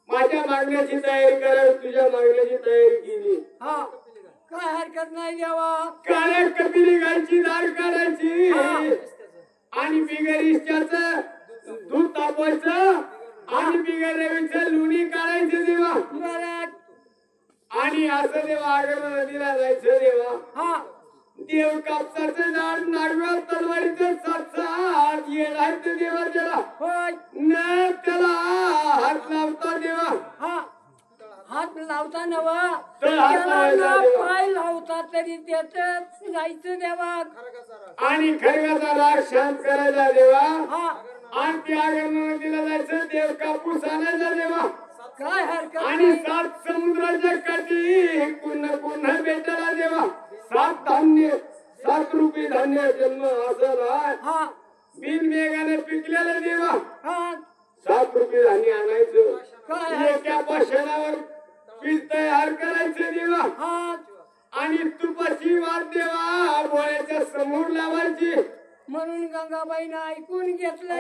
माझ्या मागण्याची तयारी करा तुझ्या मागण्याची तयारी केली काय हरकत नाही देवा काळ्या कपिली गायची दार काढायची आणि बिगर इष्टाचं दूध तापवायचं आणि बिगर रवीचं लोणी काढायचं देवा आणि असं देवा आगळ नदीला जायचं देवा देव कापसाचं झाड नागव्या तलवारीचं सात येणार देवा त्याला न त्याला हात लावता देवा हात लावता नवा तर हात लावायचा देवा. पाय लावता तरी त्याच जायचं देवा आणि खरगाचा राग शांत करायचा देवा आणि त्या नदीला जायचं देव कापूस आणायचा देवा काय हरकत आणि 7 समुद्राच्या काठी पुन्हा पुन्हा भेटायला देवा 7 रुपये धान्य जन्म असला बिन मेघाने पिकलेला देवा 7 रुपये धान्य आणायचं एका पाषाणावर पीठ तयार करायचं देवा आणि तुपाची वाट देवा बोळ्याच्या समोर लावायची म्हणून गंगाबाईनं ऐकून घेतलं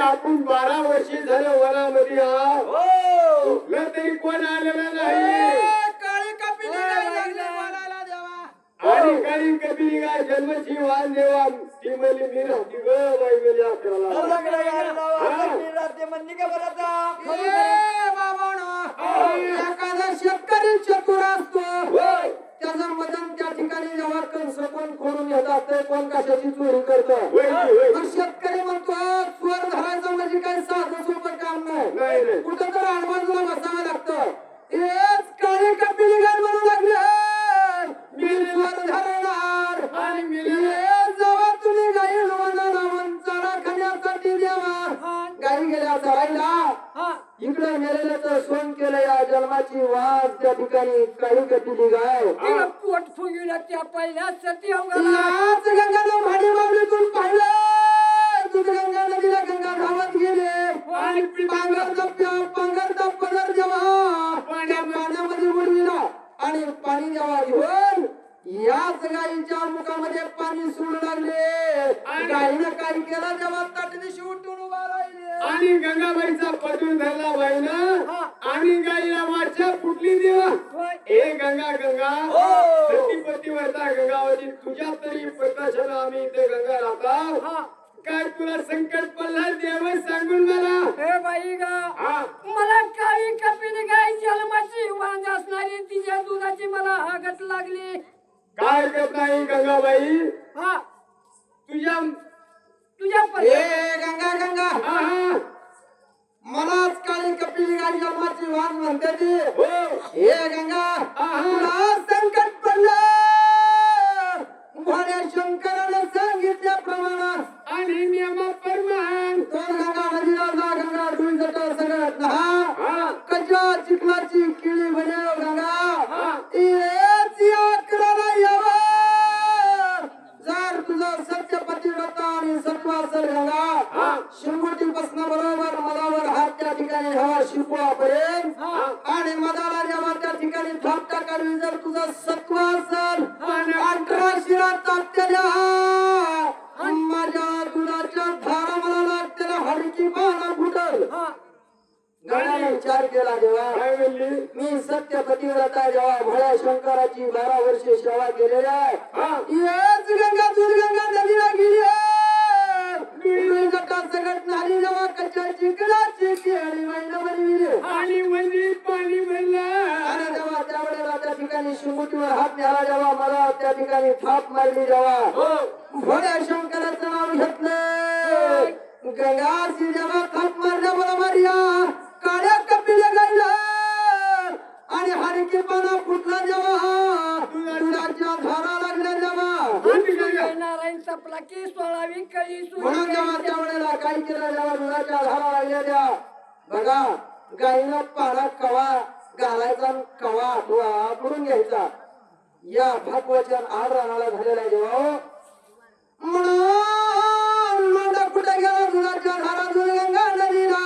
आपण 12 वर्ष झालं वनामध्ये तरी कोण आलेला नाही आणि काळी कपिली गाय जन्मची वाण देवा ती म्हणली मी राहते ग बाई मेली एखादा शेतकरी चतुर असतो त्याचं मदन त्या ठिकाणी जेव्हा कंस कोण खोडून येत असते कोण कशाची चोरी करतो शेतकरी म्हणतो चोर धरायचं म्हणजे काही साधं सोपं काम नाही कुठं तर आडबाजूला बसावं लागतं हेच काळी कपिली गाय म्हणू लागले मी चोर धरणार आणि जेव्हा तुम्ही गाई चारा खाण्यासाठी द्यावा गाई गेल्या चरायला इकडे मेलेल्याचं सोन केलं या जन्माची वाज त्या ठिकाणी काळी कपिली गाय पोट फुगीला त्या पहिल्या सती गंगाला भाडी बाबलीतून पाहिलं तुझं गंगा नदीला गंगा धावत गेले पांगरचा पदर जेव्हा पाण्यामध्ये बुडविला आणि पाणी जेव्हा घेऊन याच गायीच्या मुखामध्ये पाणी सोडू लागले गायीनं काय केलं जेव्हा ताटदिशी उठून आणि गंगाबाईचा पटून धरला बाईनं आणि गाईला वाचा फुटली देवा ए गंगा गंगा सतीपती वरता गंगावती तुझ्या तरी प्रकाशाला आम्ही इथे गंगा राहता काय तुला संकट पडला देव सांगून मला हे बाई ग मला काही कपिली गाय जन्माची वांग असणारी तिच्या दुधाची मला हागत लागली काय करत नाही गंगाबाई तुझ्या गंगा गंगा मलाच काळी कपिली गाय जन्माची वांग म्हणते ती हे गंगा तुला संकट पडलं भोळ्या शंकराने सांगितल्याप्रमाणे आणि नियमाप्रमाणे तो गंगा नदीला जा गंगा डुई जटा सगळ्यात नहा कच्च्या चिखलाची किळी बनेव गंगा इरेची आकडाला यावा जर तुझा सत्यपती व्रत आणि सत्व असेल गंगा शिंगोटी पासून बरोबर मधावर हात त्या ठिकाणी हवा शिपवापर्यंत आणि मधाला जेव्हा त्या ठिकाणी थाप टाकावी जर तुझं सत्व असेल 18 शिरा तापतेल्या माझ्या दुधाच्या धारा मला लागतेला हडकी पाहणा फुटल गंगाने विचार केला जेव्हा मी सत्यपती व्रता जेव्हा भोळ्या शंकराची 12 वर्षे सेवा केलेली आहे हेच गंगा दूधगंगा नदीला गेली जटा सगट नाही जेव्हा कच्च्या चिखलाची केळी महिना बनविली आणि मंदिर पाणी भरलं आणि जेव्हा त्यावेळेला त्या ठिकाणी शिंगुटीवर हात न्याला जेव्हा मला त्या ठिकाणी थाप मारली जेव्हा भोळ्या शंकराचं नाव घेतलं गंगाची जेव्हा थाप मारल्या मला मारिया काळ्या कपिले गायला आणि हरकी पाना फुटला जेव्हा दुधाच्या धारा लागल्या जेव्हा नारायण सपला की 16वी कळी म्हणून जेव्हा त्यावेळेला काय केलं जेव्हा दुधाच्या धारा लागल्या बघा गायीनं पाना कवा घालायचा कवा करून घ्यायचा या भागवचन आड रानाला झालेला आहे जेव्हा म्हणून मांडा कुठे गेला दुधाच्या धारा दूध गंगा नदीला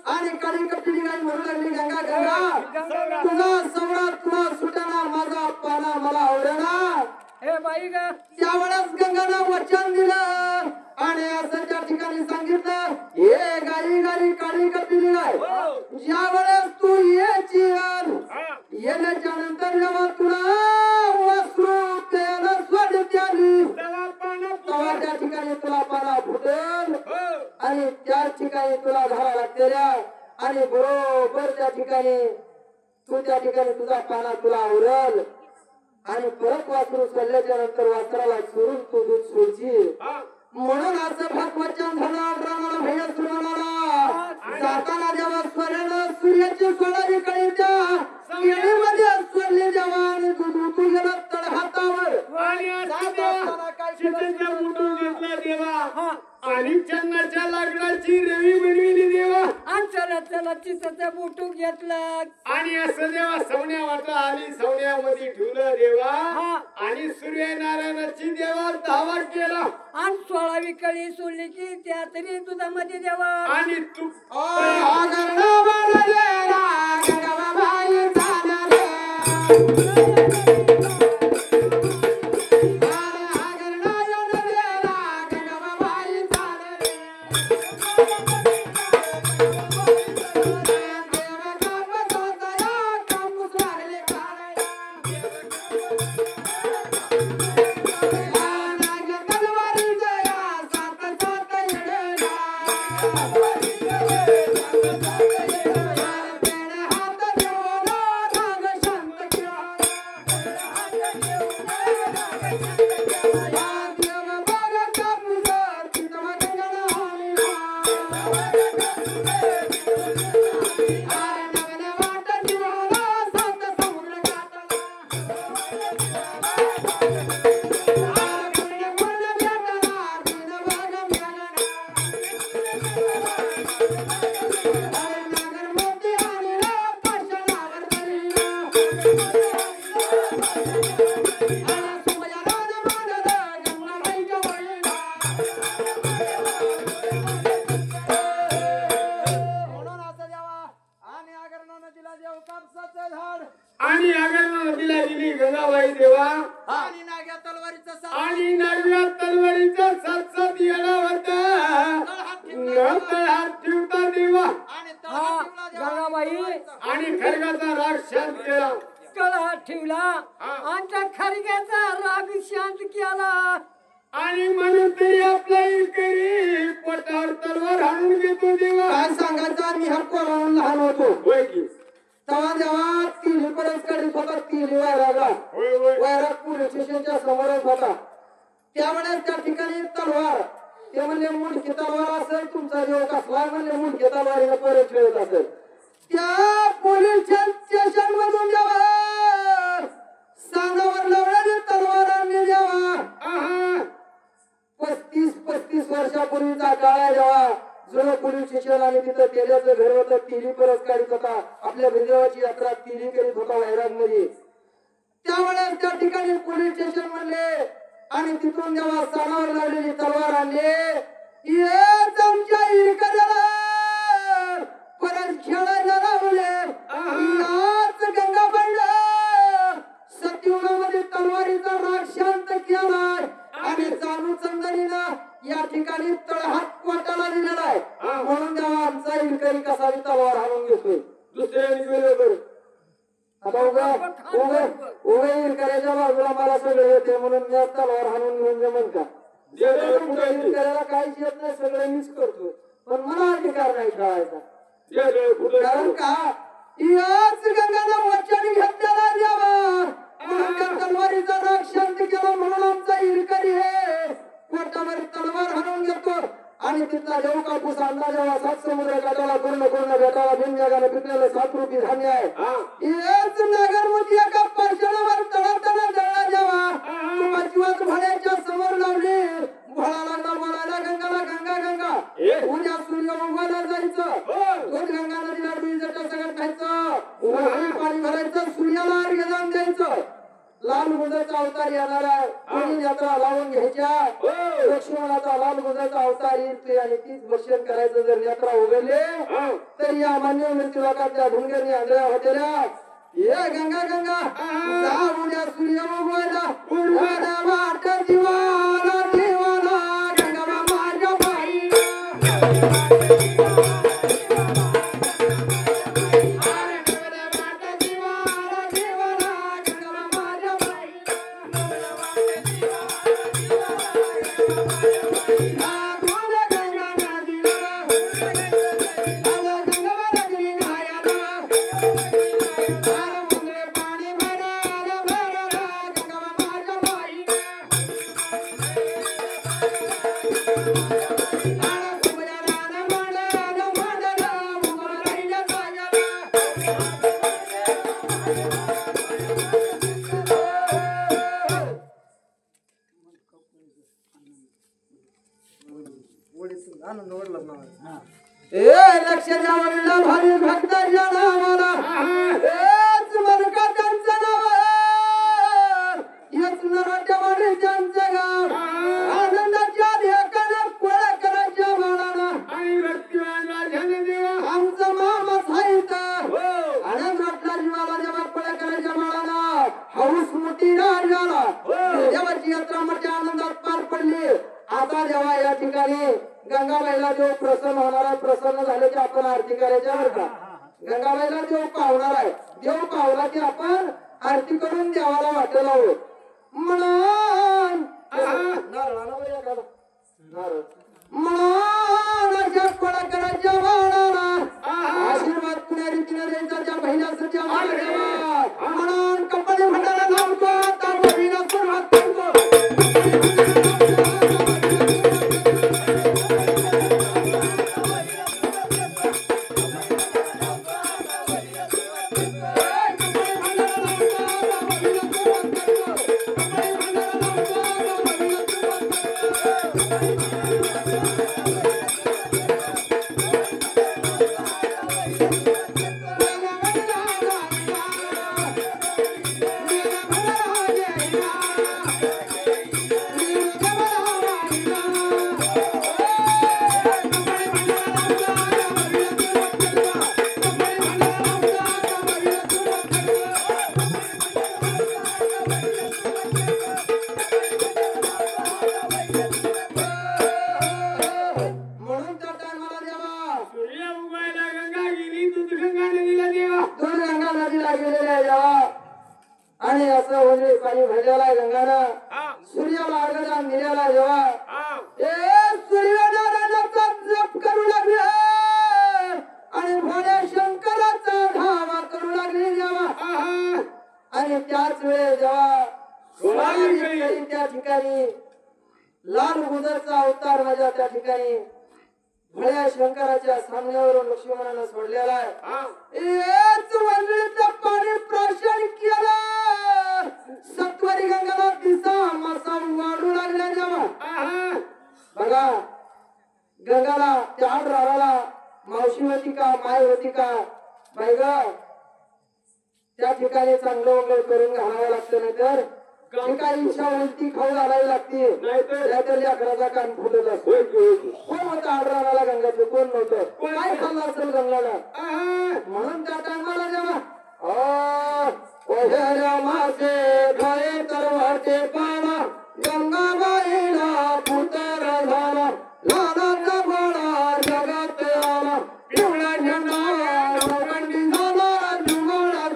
आणि काळी कपिली गाय म्हणू लागली गंगा गंगा तुझा सवडा तुला सुटणार माझा पाना मला आवडणार हे बाई ग त्यावेळेस गंगानं वचन दिलं आणि असं त्या ठिकाणी सांगितलं हे गाई गाई काळी कपिली गाय ज्या वेळेस तू येण्याच्या नंतर जेव्हा तुला वस्त्र प्यायला सोडत आली तेव्हा त्या ठिकाणी तुला पाना फुटेल आणि त्या ठिकाणी तुला धारा लागतेल्या आणि बरोबर त्या ठिकाणी तुझा पाना तुला आवरल आणि परत वासरू सोडल्याच्या नंतर वासराला सोडून तू दूध सोडची म्हणून असं भागवचन झालं रामाला भैया सुराला जाताना जेव्हा सूर्याची सोडावी कळीच्या केळीमध्ये सोडले जेव्हा आणि दूध उतू गेला तळ हातावर आणि चन्नाच्या लाकडाची रवी बनविली देवा त्याला चिसाचं बुटूक घेतलं आणि असं जेव्हा सवण्या वाटा आली सवण्यामध्ये ठेवलं देवा आणि सूर्यनारायणाची देवा धावा केला आणि 16वी कळी सोडली की त्या तरी दुधामध्ये देवा आणि तू आणि आगरना नदीला गेली गंगाबाई देवा आणि नाग्या तलवारीचा साथ आणि नाग्या तलवारीचा साथ येणार होता हात ठेवता आणि खरगाचा राग शांत केला. कळा ठेवला आणि त्या खरग्याचा राग शांत केला. आणि म्हणून तरी आपला इलकरी पोटावर तलवार हाणून घेतो देवा. काय सांगायचं मी हा पोराला लहान होतो होय की तेव्हा जेव्हा तिली परत करीत होता तिली वैरागला होय होय वैराग पोलीस स्टेशनच्या समोरच होता. त्यावेळेस त्या ठिकाणी तलवार ते म्हणले मुंडकी तलवार असेल तुमचा देव कसला म्हणले मुंडकी तलवारीने परत खेळत असेल. त्या पोलीस स्टेशन मधून जेव्हा सांगावर लावणारी तलवार आणली जेव्हा 35 वर्षापूर्वीचा काळ आहे जेव्हा जुनं पोलीस स्टेशन आणि तिथं तेल्याचं घर होतं. तिली परत काढीत होता आपल्या भिंदेवाची यात्रा तिली करीत होता वैराग मध्ये. त्यावेळेस त्या ठिकाणी पोलीस स्टेशन म्हणले आणि तिथून जेव्हा सानावर लावलेली तलवार आणली आमच्या इरकऱ्याला परत खेळायला लावले. याच गंगा बंड सत्ययुगामध्ये तलवारीचा राग शांत केलाय आणि जानू चंदनीनं या ठिकाणी तळहात कोटाला दिलेला आहे. म्हणून जेव्हा आमचा इरकरी कसा तलवार हाणून घेतोय दुसऱ्याने गेलो बरं. आता उगा इरकऱ्याच्या बाजूला मला सगळं येते म्हणून मी तलवार हाणून घेऊन जमन का? इरकऱ्याला काहीच येत नाही सगळं मीच करतो पण मला अधिकार नाही खेळायचा. कारण का याच गंगाला वचन घेतलेला देवा म्हणून त्या तलवारीचा राग शांत केला. म्हणून आमचा इरकरी हे पोटावर तलवार हाणून घेतो आणि तिथला देव कापूस आणला जेव्हा 7 समुद्र काठाला पूर्ण भेटाला बिनजगाने पिकलेलं 7 रुपये धान्य आहे. हेच नगरमध्ये एका पाषाणावर तळाताना जळला जेव्हा जीवात भळ्याच्या समोर लावली. भळा लागला बोलायला गंगाला गंगा गंगा उद्या सूर्य उगवायला जायचं. दूध गंगा नदीला बीजटा सगळं खायचं पाणी भरायचं सूर्याला अर्घ्य जाऊन द्यायचं. लाल गुंजाचा अवतार येणार आहे. कोणी यात्रा लावून घ्यायच्या. लक्ष्मणाचा लाल गुंजाचा अवतार येईल आणि तीच दर्शन करायचं. जर यात्रा उघडले तर या मान्य मृत्यू लोकांच्या ढुंगेने आणल्या होत्या. ये गंगा गंगा जा उद्या सूर्य उगवायला उडवायला वाट दिवाला दिवाला गंगा माझ्या बाई लक्ष द्यावं भारी भक्ताच्या नावाला हेच मरका त्यांचं नाव हेच नराट्यावाडी त्यांचं गाव आनंदाच्या ढेकाने कोळा करायच्या बाळाला आणि रक्तवान राजाने देवा आमचा मामा साहित्य आनंद रत्ना जीवाला जेव्हा कोळा करायच्या बाळाला हौस मोठी राजाला देवाची यात्रा मोठ्या आनंदात पार पडली. आता जेव्हा या ठिकाणी गंगाबाईला देव प्रसन्न होणार आहे. प्रसन्न झाल्याची आपण आरती करायच्या बरं का. गंगाबाईला देव पावणार आहे. देव पावला की आपण आरती करून देवाला वाटेल आहोत म्हणून करायच्या बाळाला आशीर्वाद पुण्या रीतीने द्यायचा त्या बहिणाच्या म्हणून कपडे भंडारा लावतो. आता बहिणा सुरुवात करतो. ठिकाणी लाल गुजरचा अवतार माझ्या त्या ठिकाणी भल्या शंकराच्या सामन्यावरून लक्ष्मणानं सोडलेला आहे. हेच वंदळीचं पाणी प्राशन केलं सत्वरी गंगाला दिसा मासा वाढू लागल्या जेव्हा बघा गंगाला त्या राराला मावशी होती का माय होती का बाई ग त्या ठिकाणी चांगलं वगैरे करून घालावं लागतं नाहीतर काही इच्छा उलटी खाऊ घालावी लागते नाहीतर लेकराचा कान फुटत असतो. कोण होतं आडराला गंगाचं कोण नव्हतं काय खाल्लं असेल गंगाला म्हणून त्या टायमाला जेव्हा मासे खाये तर वाटे पाला गंगाबाईला पुतर झाला लालाचा गोळा जगात आला पिवळा झेंडा लोखंडी झाला जुगाडा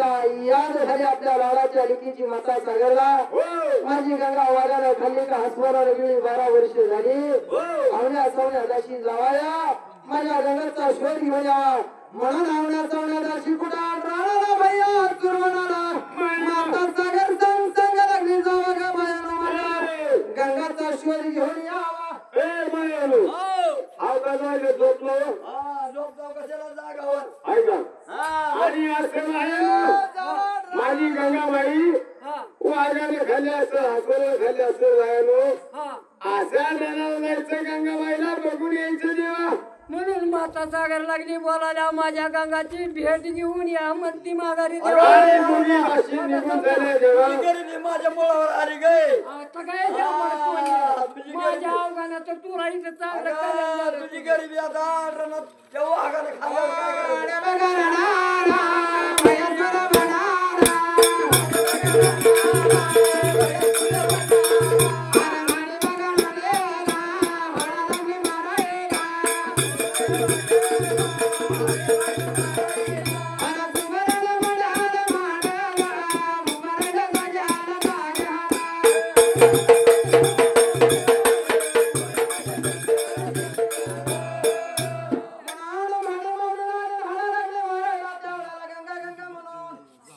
आपल्या लाडाच्या लिखीची माता सागरला माझी गंगा वाघाला खाल्ली का हसवाला गेली 12 वर्ष झाली आवण्या सवण्यादाशी जावाया माझ्या गंगाचा शोध घेऊन यावा म्हणून आवण्या सवण्यादाशी कुठा राणाला भैया चुरवणाला माता सागर संग संग लागली जावा गा बायानो माझ्या गंगाचा शोध घेऊन यावा ए मायानो आवता जायला झोपलो झोपतो कशाला जागावर ऐका आणि असं नाही माझी गंगाबाई वाघाने खाली असं हसवलं खाली असं जायलो असा नाव जायचं गंगाबाईला बघून यायचं जेव्हा म्हणून माता सागर लागली बोलायला माझ्या गंगाची भेट घेऊन या म्हणती माघारी अरे मुली अशी निघून झाल्या जेव्हा माझ्या मुळावर आली गे आता काय माझ्या अवघाना तर तू राहील चांगलं करायला तुझी गरिबी आता तेव्हा आगाने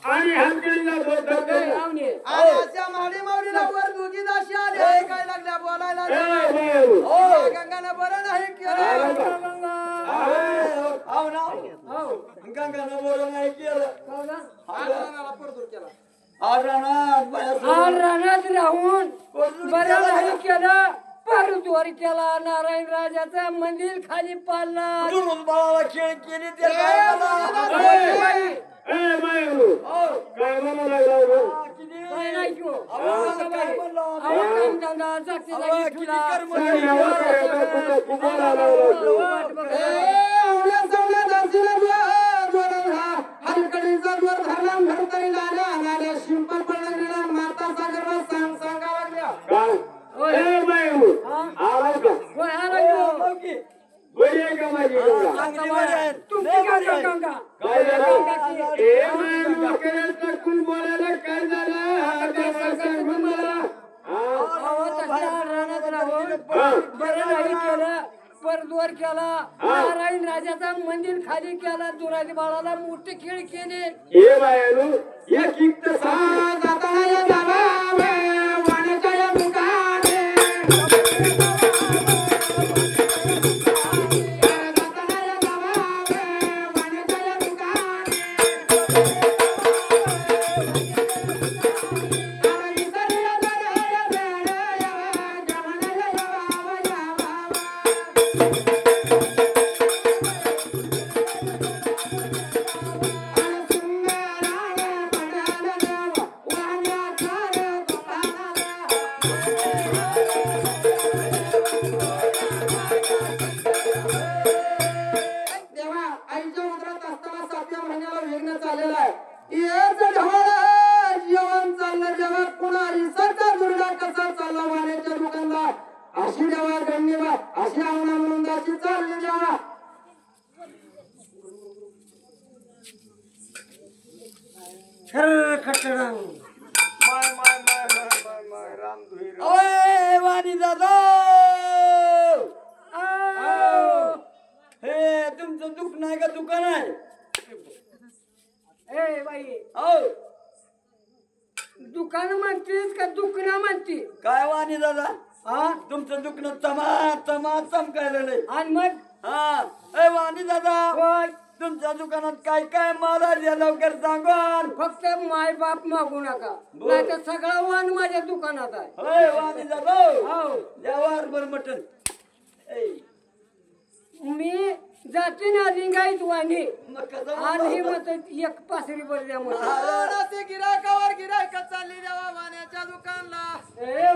आणि हलकेला बोलतो आणि अशा माडी मावडीला वर दुगी दाशी आले काय लागल्या हो ना हो गंगानं बरं नाही केलं हो ना रानाला परदूर केला रानात बाया आज रानात राहून बरं नाही केलं परद्वार केला नारायण राजाचं मंदिर खाली पाडला दुरून बाळाला खेळ केली ते काय मला ए बायरू काय म्हणू लागला रे? काय नाही की हो. काय म्हणलं अहो, कामधंदा जागच्या जागी ठेवला. बोला लागला वाट बघा. काय ए बायरू हा? आला का होय, आला की हो. बरी आहे का माझी गंगा? तुमची गंगा गंगा. काय झालं गंगाची. ए बायरू केलं टाकून बोलायला काय झालं आता सांगून मला अहो, तसल्या रानात राहून हा. बरं नाही केलं परद्वार केला नारायण राजाचा मंदिर खाली केला दुराजी बाळाला मोठे खेळ केले ए बायरू एक इक्त सांग अशी देवा धन्यवाद अशी आवडा म्हणून दाची चालली देवा ओय वाणी दादा हे तुमचं दुकान आहे का दुकान आहे ए बाई हो दुकान म्हणतीस का दुकान म्हणती काय वाणी दादा हा तुमचं दुकान चमा चमकायला नाही आणि मग हा ए वाणी दादा होय तुमच्या दुकानात काय काय माल आहे लवकर सांगून फक्त माय बाप मागू नका नाही तर सगळा वाण माझ्या दुकानात आहे होय वाणी दादा हो जेवार बर मटन मी जाते ना लिंगायत वाणी मग कसं आणि ही मत एक पासरी बर द्या म्हणून गिरायकावर गिरायका चालली देवा वाण्याच्या दुकानला ए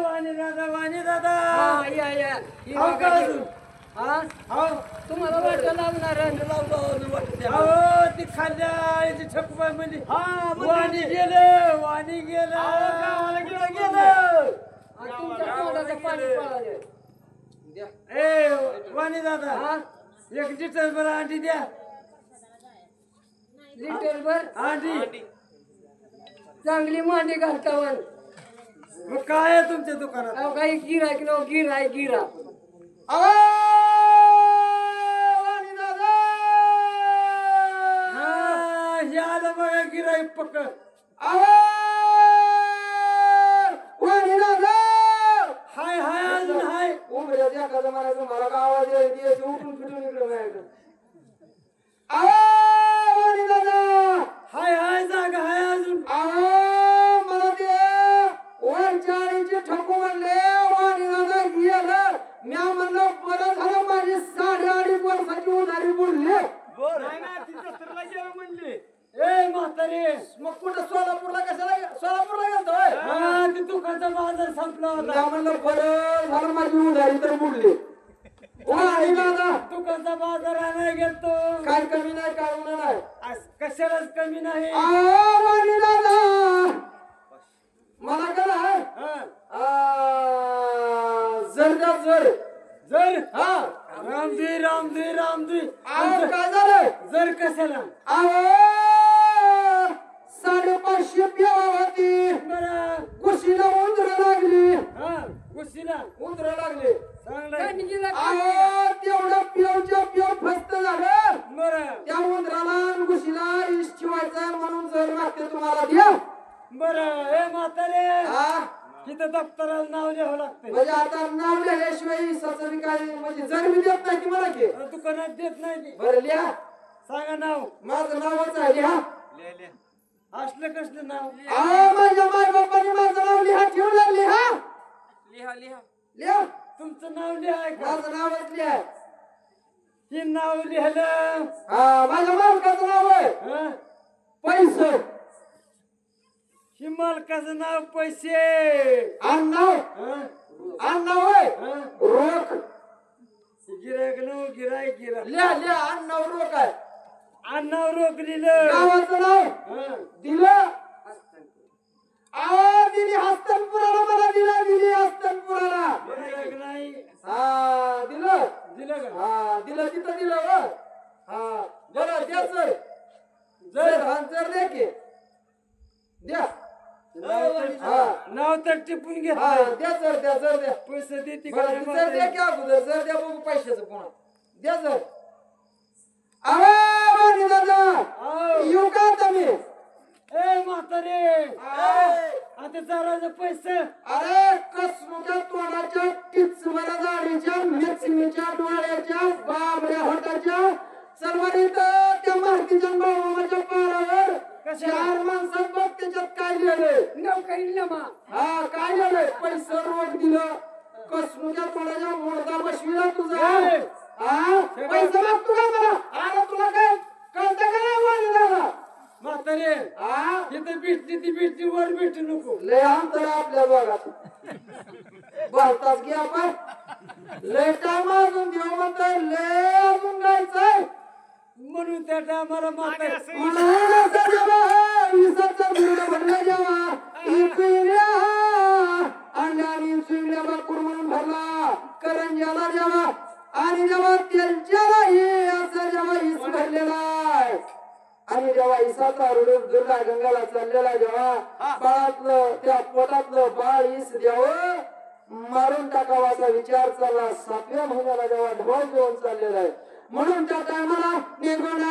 वाणी दादा हा या ही हो का बघा. अजून? हा हो तुम्हाला वाटतं लावणार ती खाल्ल्या छप्पा म्हणजे वाणी गेलं गावाला गेलं तुमच्या तोंडाचं पाणी पळालं ए वाणी दादा हा एक लिटर बरं अंडी द्या लिटर भर अंडी चांगली मांडी घालतावर मग काय आहे तुमच्या दुकानात अहो काही गिरा की नो गिरा आलं बघा गिराई पक्क हाय हाय अजून हाय मला का आवाज उठून फिटून इकडे हाय हाय जागा हाय अजून मला ते वरचाळीचे ठोको म्हणले वाणी दादा गेलं म्या म्हणलं बरं झालं माझी 8.5 वर्षाची उधारी बोलले म्हणले ए म्हातारे मग कुठं सोलापूरला गेलतोय हा ते दुकानचा बाजार संपला होता म्या म्हणलं बरं झालं माझी उधारी तर बोलले वाणी दादा दुकानचा बाजार आणाय गेलतो काय कमी नाही काय होणार नाही कशालाच कमी नाही वाणी दादा मला कळलं जर का जर हा रामदी काय झालं जर कशाला 550 पेवा होती बरं कुशीला उंदरं लागली हा कुशीला उंदरं लागली चांगलं तेवढं पेव फस्त झालं बरं त्या उंदराला आणि कुशीला इश ठेवायचं म्हणून जर लागते तुम्हाला द्या बरं हे म्हातारे हा तिथं दप्तराला नाव लिहावं लागतंय म्हणजे आता नाव लिहिल्याशिवाय इसाचं बी काय म्हणजे जर मी देत नाही की मला की दुकानात देत नाही ती. बरं लिहा सांगा नाव. माझं नावच आहे लिहा. असलं कसलं नाव? माझ्या माय बापाने माझं नाव लिहा ठेवलं. लिहा लिहा लिहा. लिहा. तुमचं नाव लिहाय का? माझं नावच लिहा. हे नाव लिहिलं. माझ्या मालकाचं नाव आहे हं? पैसे. हे मालकाचं नाव पैसे. नाव हं? नाव आहे हं? रोख. गिरायक नो गिरायक गिरायक. लिहा लिहा. नाव रोख आहे. नाव रोख लिहिलं. गावाचं नाव हं? दिलं. दिली हस्तनपुराला. मला दिली हस्तनपुराला. गिरायक नाही. दिलं. दिलं का? दिलं तिथं दिलं व. बरं द्या सर. जर द्या की द्या. नाव तर टिपून घ्या. द्या सर. द्या पैसे देते बरं का? सर द्या की अगोदर. सर द्या बघू पैशाचं पुन्हा. द्या सर. अहो दादा येऊ का तुम्ही? ए म्हातारे, आता जरा पैसे. अरे कसमुच्या तोंडाच्या टिचवल्या दाढीच्या मिचमीच्या डोळ्याच्या बाबड्या होटाच्या सर्वांनीत त्या मारुतीच्या बाळमामाच्या पारावर 4 माणसं बघ त्याच्यात काय लिहिलंय. नौकरी नमा. काय लिहिलंय? पैसे रोख दिलं. कसमुच्या तोंडाच्या मुळदा बसविला तुझा. पैसे मागतो का मला? अरे तुला काय कळतं का नाही वाढलेला? म्हातारे, तिथे भेटली ती भेटली, वर भेटू नको. लय अंतर आपल्या भागात. भारतात घ्या आपण. लय टाइम अजून देऊ म्हणतोय. लय अजून जायचंय. म्हणून त्या टायमाला म्हातारे अंड्यानी सुईड्या बाकूर म्हणून भरला. करंजाला जेव्हा आणि जेव्हा त्यांच्याला हे असं जेव्हा हिस भरलेला आहे आणि जेव्हा इसाचा रुडून दुर्गा गंगाला चाललेला जेव्हा बाळातलं त्या पोटातलं बाळ इस द्यावं मारून टाकावा असा विचार चालला. 7व्या महिन्याला जेव्हा ढोल घेऊन चाललेला आहे. म्हणून त्या टायमाला निघून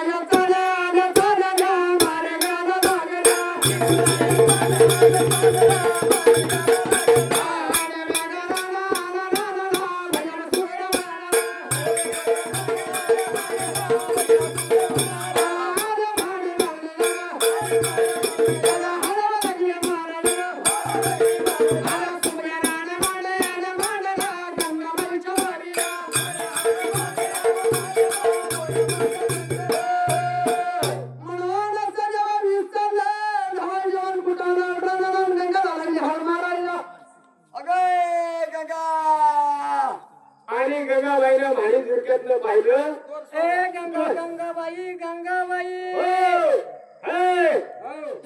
गंगाबाईनं भाणी झुडक्यातलं पाहिलं. ए गंगाबाई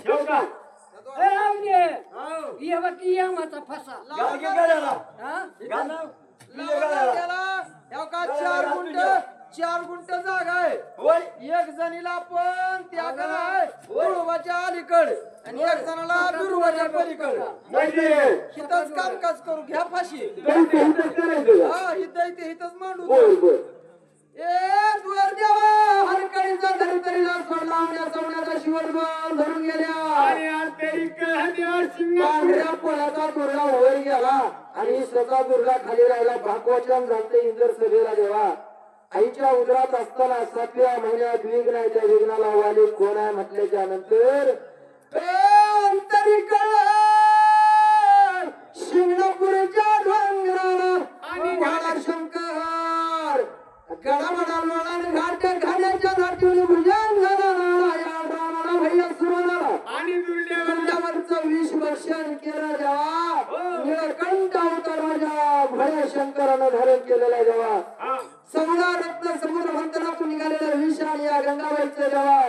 ठेव का? ये बघ यामाचा फसा. चार गुंठ जागा आहे. एक जणीला आपण त्या दुर्वाच्या अलीकड आणि एक जणाला दुर्वाच्या पलीकड. हिथंच कामकाज करू. घ्या फाशी. हिथंच मांडू. द्वार द्यावा हरकळीचा धरतरीला सोडला. सोडण्याचा शिवण धरून गेल्या. पांढऱ्या पोळ्याचा दुर्गा वर गेला आणि स्वतः दुर्गा खाली राहिला. भागवचन झालते इंद्र सभेला जेव्हा आईच्या उदरात असताना 7व्या महिन्यात विघ्न आहे. त्या विघ्नाला वाली कोण आहे म्हटल्याच्या नंतर शिंगणापूरच्या डोंगराला शंकर गडामडा लोळा घाट घाण्याच्या धाटीने भुजन झाला भैया सुरवला आणि दुर्ल्यावरचं विष भक्षण केलं जेव्हा निळकंठ अवतार माझ्या भया शंकरानं धारण केलेला जेव्हा समुद्र रत्न समुद्र मंथनातून निघालेलं विष आणि या गंगाबाईचं जेव्हा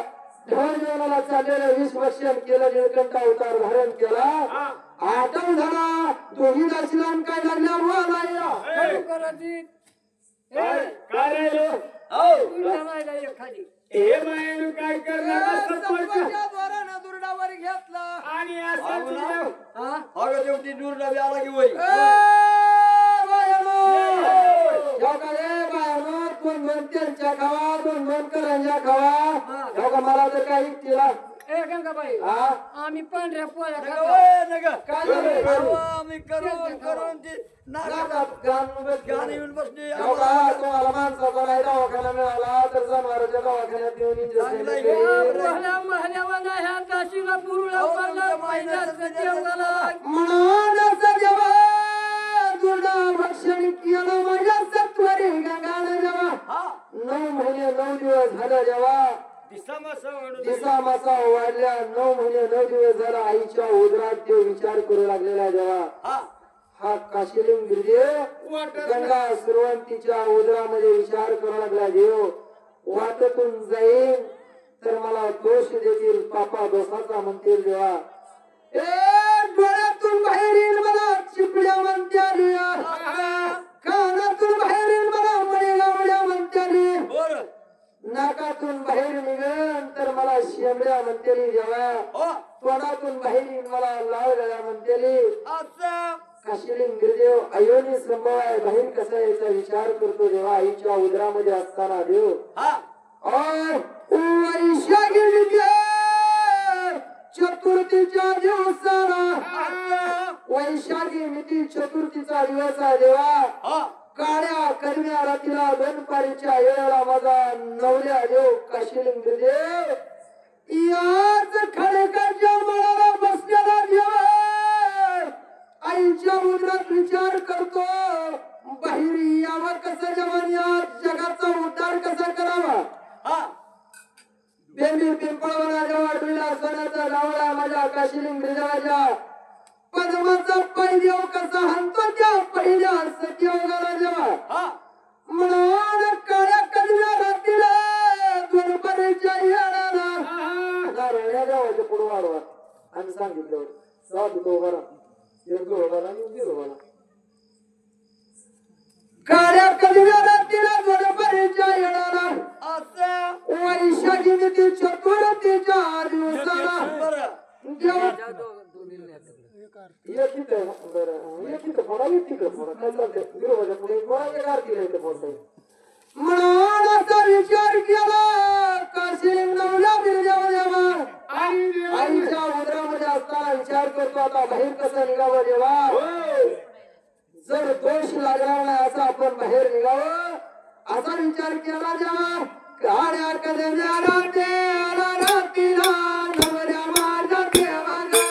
ढोल जेवणाला चाललेलं विष भक्षण केलं. निळकंठ अवतार धारण केला. आठव झाला. दोन्ही दासीला काय लागल्या काय खाली हे मायन काय करणार? दुर्डावर घेतला आणि असं दुर्डा की वय दोन त्यांच्या खावा 2 करंजा खावा. मला तर काही केला ए गंगाबाई हा आम्ही पांढऱ्या पोळ्या नका खातो. ओय, नका. काय झालं? अहो, आम्ही करून ती नाकात नाकात गाण गाणं येऊन बसली हो का? तुम्हाला माणसाचा नाही दवाखाना मिळाला तर जनावरांच्या दवाखान्यात येऊन इंजेक्शन चांगलं आहे. दिले. महल्यावाला ह्या दाशीला पुरुळा अहो, पडला तुमच्या महिन्याचं महिन्याचं जेवणाला. म्हणूनच जेव्हा तुझा भक्षण केलं माझ्या सत्वरी गंगानं जेव्हा हा 9 महिने 9 दिवस झालं जेव्हा दिसा म्हणून दिसा मासा वाढल्या 9 महिने 9 दिवस झाला आईच्या उदरात ते विचार करू लागलेला जेव्हा हा हा काशिलिंग गिरदेव गंगा सुरवंतीच्या उदरामध्ये विचार करू लागला देव वाटतून जाईल तर मला दोष देतील पापा दोषाचा म्हणतील देवा डोळ्यातून बाहेर येईल मला चिपड्या म्हणत्या कानातून बाहेर येईल मला मळेगावड्या म्हणत्या बर नाकातून बाहेर निघन तर मला शेंबड्या म्हणतेली जेव्हा हो तोंडातून बाहेर येईल मला लाल गळ्या म्हणतेली असं काशिलिंग गिरदेव अयोनी संभव आहे बाहेर कसा याचा विचार करतो जेव्हा आईच्या उदरामध्ये असताना देव हा चतुर्थीच्या दिवसाला वैशाखी मिती चतुर्थीचा दिवस आहे देवा हा काळ्या कलम्या रात्रीला गणपारीच्या वेळेला माझा नवल्या देव काशिलिंग गिरदेव याच खडकाच्या मळाला बसलेला देव आईच्या उदरात विचार करतो बाहेर यावं कसं जवान या जगाचा उद्धार कसा करावा हा बेंबी पिंपळवना जेव्हा डुला सोन्याचा लावला माझ्या काशिलिंग गिरदेवाच्या पद्माचा पैदेव कसा हंतो त्या पहिल्या सत्ययोगाला जेव्हा हा म्हणून काळ्या कलम्या रात्रीला दुर्बरीच्या येणारा नारायण देवाच्या पुढे वाढवा आणि सांगितलं साधू तो बरा एक जो बरा गेलो बरा काळ्या कलम्या रात्रीला दुर्बरीच्या येणारा असं वैशाखी मिती चतुर्थीच्या दिवसाला बरं देवा म्हणून असा विचार केला काशिलिंग नवला गिरदेवा आईच्या उदरामध्ये असताना विचार करतो आता बाहेर कसं निघावं देवा जर दोष लागला नाही असं आपण बाहेर निघावं असा विचार केला जेव्हा काळ्या कदम्या रात्रीला नवऱ्या माझ्या देवाला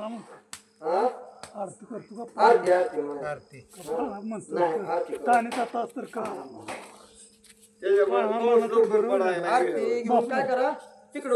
हा? आरती करतो का आरती आरती म्हणा. म्हणतो नाही आरती करू. तानेचा तास तर का त्याच्यामुळे पाऊस लवकर पडायला लागला. आरती घेऊन काय करा